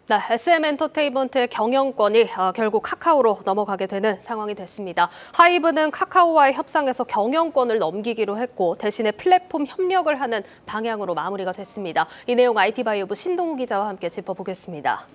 네, SM엔터테인먼트의 경영권이 결국 카카오로 넘어가게 되는 상황이 됐습니다. 하이브는 카카오와의 협상에서 경영권을 넘기기로 했고 대신에 플랫폼 협력을 하는 방향으로 마무리가 됐습니다. 이 내용 IT바이오부 신동우 기자와 함께 짚어보겠습니다.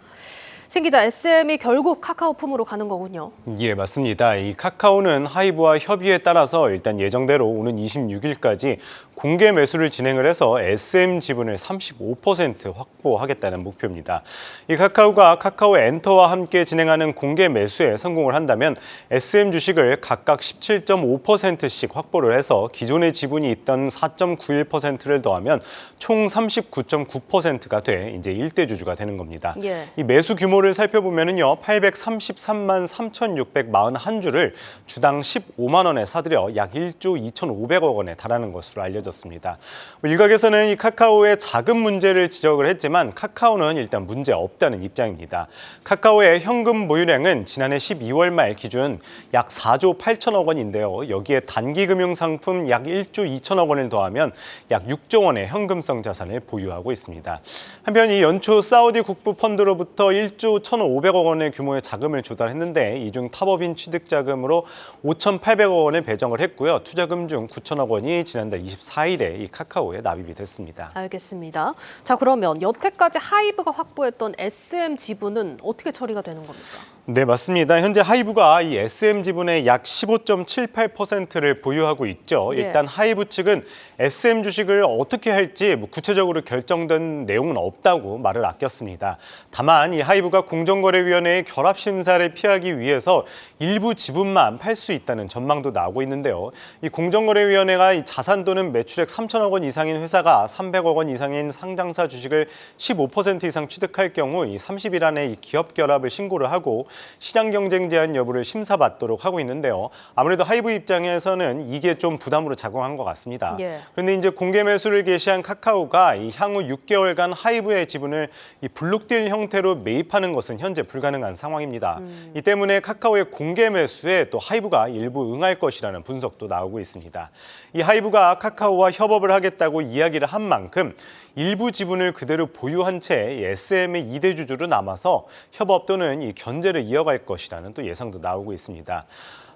신 기자, SM이 결국 카카오 품으로 가는 거군요. 예, 맞습니다. 이 카카오는 하이브와 협의에 따라서 일단 예정대로 오는 26일까지 공개 매수를 진행을 해서 SM 지분을 35% 확보하겠다는 목표입니다. 이 카카오가 카카오 엔터와 함께 진행하는 공개 매수에 성공을 한다면 SM 주식을 각각 17.5%씩 확보를 해서 기존의 지분이 있던 4.91%를 더하면 총 39.9%가 돼 이제 일대 주주가 되는 겁니다. 예. 이 매수 규모를 살펴보면은요, 833만 3,641주를 주당 15만 원에 사들여 약 1조 2,500억 원에 달하는 것으로 알려졌습니다. 일각에서는 이 카카오의 자금 문제를 지적을 했지만 카카오는 일단 문제 없다는 입장입니다. 카카오의 현금 보유량은 지난해 12월 말 기준 약 4조 8천억 원인데요. 여기에 단기금융 상품 약 1조 2천억 원을 더하면 약 6조 원의 현금성 자산을 보유하고 있습니다. 한편 이 연초 사우디 국부 펀드로부터 1조 1,500억 원의 규모의 자금을 조달했는데 이 중 탑업인 취득 자금으로 5,800억 원을 배정을 했고요. 투자금 중 9천억 원이 지난달 24일에 이 카카오에 납입이 됐습니다. 알겠습니다. 자, 그러면 여태까지 하이브가 확보했던 SM 지분은 어떻게 처리가 되는 겁니까? 네, 맞습니다. 현재 하이브가 이 SM 지분의 약 15.78%를 보유하고 있죠. 네. 일단 하이브 측은 SM 주식을 어떻게 할지 구체적으로 결정된 내용은 없다고 말을 아꼈습니다. 다만 이 하이브가 공정거래위원회의 결합 심사를 피하기 위해서 일부 지분만 팔 수 있다는 전망도 나오고 있는데요. 이 공정거래위원회가 이 자산 또는 매출액 3천억 원 이상인 회사가 300억 원 이상인 상장사 주식을 15% 이상 취득할 경우 이 30일 안에 이 기업 결합을 신고를 하고 시장 경쟁 제한 여부를 심사받도록 하고 있는데요. 아무래도 하이브 입장에서는 이게 좀 부담으로 작용한 것 같습니다. 예. 그런데 이제 공개 매수를 개시한 카카오가 이 향후 6개월간 하이브의 지분을 이 블록딜 형태로 매입하는 것은 현재 불가능한 상황입니다. 이 때문에 카카오의 공개 매수에 또 하이브가 일부 응할 것이라는 분석도 나오고 있습니다. 이 하이브가 카카오와 협업을 하겠다고 이야기를 한 만큼 일부 지분을 그대로 보유한 채 SM의 2대 주주로 남아서 협업 또는 이 견제를 이어갈 것이라는 또 예상도 나오고 있습니다.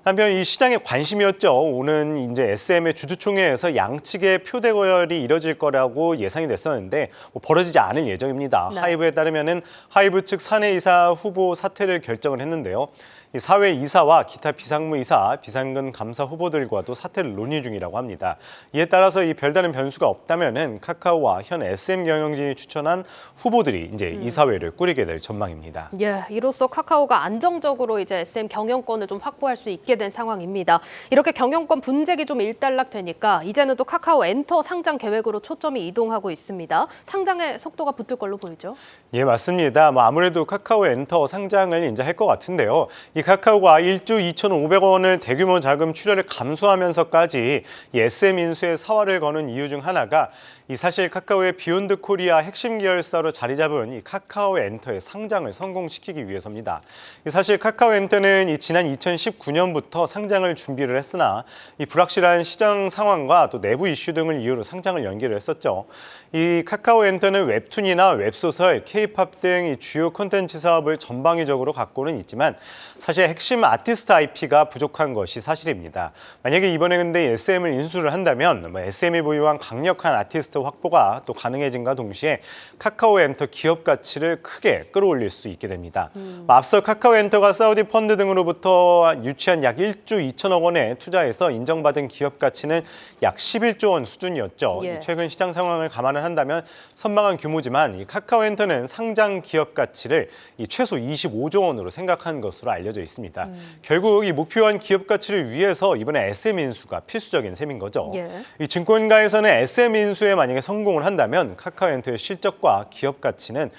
한편 이 시장의 관심이었죠. 오는 이제 SM의 주주총회에서 양측의 표대 거열이 이뤄질 거라고 예상이 됐었는데 벌어지지 않을 예정입니다. 네. 하이브에 따르면은 하이브 측 사내이사 후보 사퇴를 결정을 했는데요. 이 사회 이사와 기타 비상무이사, 비상근 감사 후보들과도 사퇴를 논의 중이라고 합니다. 이에 따라서 이 별다른 변수가 없다면은 카카오와 현 SM 경영진이 추천한 후보들이 이제 이사회를 꾸리게 될 전망입니다. 예, 이로써 카카오가 안정적으로 이제 SM 경영권을 좀 확보할 수 있게 된 상황입니다. 이렇게 경영권 분쟁이 좀 일단락되니까 이제는 또 카카오 엔터 상장 계획으로 초점이 이동하고 있습니다. 상장의 속도가 붙을 걸로 보이죠? 예, 맞습니다. 아무래도 카카오 엔터 상장을 이제 할 것 같은데요. 이 카카오가 1조 2,500억 원을 대규모 자금 출혈을 감수하면서까지 이 SM 인수에 사활을 거는 이유 중 하나가 이 사실 카카오의 비욘드 코리아 핵심 계열사로 자리 잡은 이 카카오 엔터의 상장을 성공시키기 위해서입니다. 이 사실 카카오 엔터는 이 지난 2019년부터 상장을 준비를 했으나 이 불확실한 시장 상황과 또 내부 이슈 등을 이유로 상장을 연기를 했었죠. 이 카카오 엔터는 웹툰이나 웹소설, K-팝 등 이 주요 콘텐츠 사업을 전방위적으로 갖고는 있지만 사실 핵심 아티스트 IP가 부족한 것이 사실입니다. 만약에 이번에 근데 SM을 인수를 한다면 SM이 보유한 강력한 아티스트 확보가 또 가능해진과 동시에 카카오 엔터 기업 가치를 크게 끌어올릴 수 있게 됩니다. 앞서 카카오 엔터가 사우디 펀드 등으로부터 유치한 약 1조 2천억 원에 투자해서 인정받은 기업 가치는 약 11조 원 수준이었죠. 예. 최근 시장 상황을 감안을 한다면 선방한 규모지만 이 카카오 엔터는 상장 기업 가치를 이 최소 25조 원으로 생각한 것으로 알려져 있습니다. 결국 이 목표한 기업 가치를 위해서 이번에 SM 인수가 필수적인 셈인 거죠. 예. 이 증권가에서는 SM 인수에 만약에 성공을 한다면 카카오엔터의 실적과 기업 가치는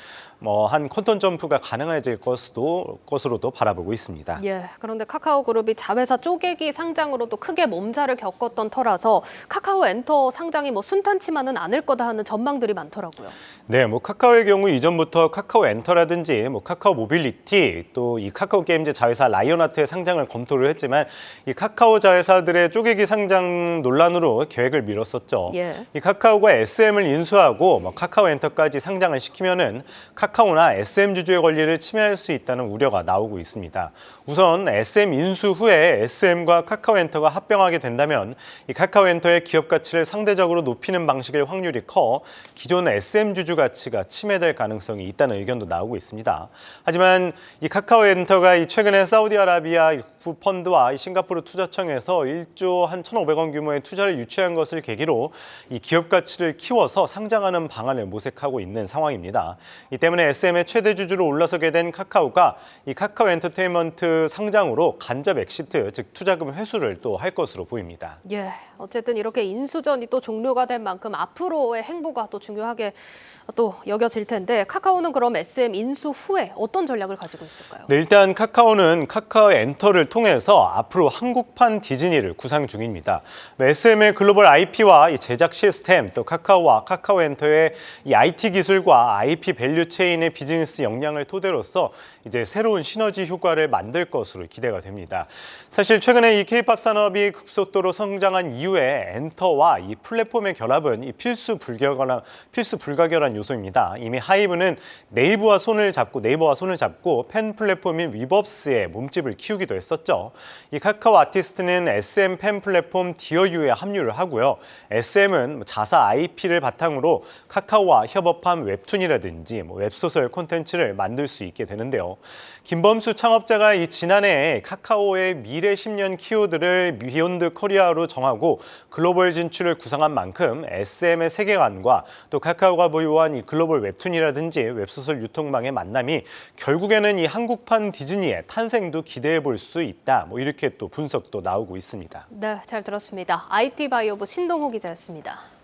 한 퀀텀 점프가 가능해질 것으로도 바라보고 있습니다. 예, 그런데 카카오그룹이 자회사 쪼개기 상장으로도 크게 몸살을 겪었던 터라서 카카오 엔터 상장이 순탄치만은 않을 거다 하는 전망들이 많더라고요. 네, 카카오의 경우 이전부터 카카오 엔터라든지 카카오 모빌리티 또 이 카카오 게임즈 자회사 라이온하트의 상장을 검토를 했지만 이 카카오 자회사들의 쪼개기 상장 논란으로 계획을 미뤘었죠. 예. 이 카카오가 SM을 인수하고 카카오 엔터까지 상장을 시키면은 카카오나 SM 주주의 권리를 침해할 수 있다는 우려가 나오고 있습니다. 우선 SM 인수 후에 SM과 카카오엔터가 합병하게 된다면 이 카카오엔터의 기업 가치를 상대적으로 높이는 방식일 확률이 커 기존 SM 주주 가치가 침해될 가능성이 있다는 의견도 나오고 있습니다. 하지만 이 카카오엔터가 최근에 사우디아라비아 펀드와 이 싱가포르 투자청에서 1조 한 1,500원 규모의 투자를 유치한 것을 계기로 이 기업 가치를 키워서 상장하는 방안을 모색하고 있는 상황입니다. 이 때문에 SM의 최대 주주로 올라서게 된 카카오가 이 카카오 엔터테인먼트 상장으로 간접 엑시트, 즉 투자금 회수를 또 할 것으로 보입니다. 예, 어쨌든 이렇게 인수전이 또 종료가 된 만큼 앞으로의 행보가 또 중요하게 또 여겨질 텐데 카카오는 그럼 SM 인수 후에 어떤 전략을 가지고 있을까요? 네, 일단 카카오는 카카오 엔터를 통해서 앞으로 한국판 디즈니를 구상 중입니다. SM의 글로벌 IP와 이 제작 시스템, 또 카카오와 카카오 엔터의 이 IT 기술과 IP 밸류 체인의 비즈니스 역량을 토대로서 이제 새로운 시너지 효과를 만들 것으로 기대가 됩니다. 사실 최근에 이 K-팝 산업이 급속도로 성장한 이후에 엔터와 이 플랫폼의 결합은 이 필수 불가결한 요소입니다. 이미 하이브는 네이버와 손을 잡고 팬 플랫폼인 위버스의 몸집을 키우기도 했었죠. 이 카카오 아티스트는 SM 팬 플랫폼 디어유에 합류를 하고요. SM은 자사 IP를 바탕으로 카카오와 협업한 웹툰이라든지 웹소설 콘텐츠를 만들 수 있게 되는데요. 김범수 창업자가 이 지난해 카카오의 미래 10년 키워드를 비욘드 코리아로 정하고 글로벌 진출을 구상한 만큼 SM의 세계관과 또 카카오가 보유한 이 글로벌 웹툰이라든지 웹소설 유통망의 만남이 결국에는 이 한국판 디즈니의 탄생도 기대해 볼 수 있다. 이렇게 또 분석도 나오고 있습니다. 네, 잘 들었습니다. IT 바이오부 신동호 기자였습니다.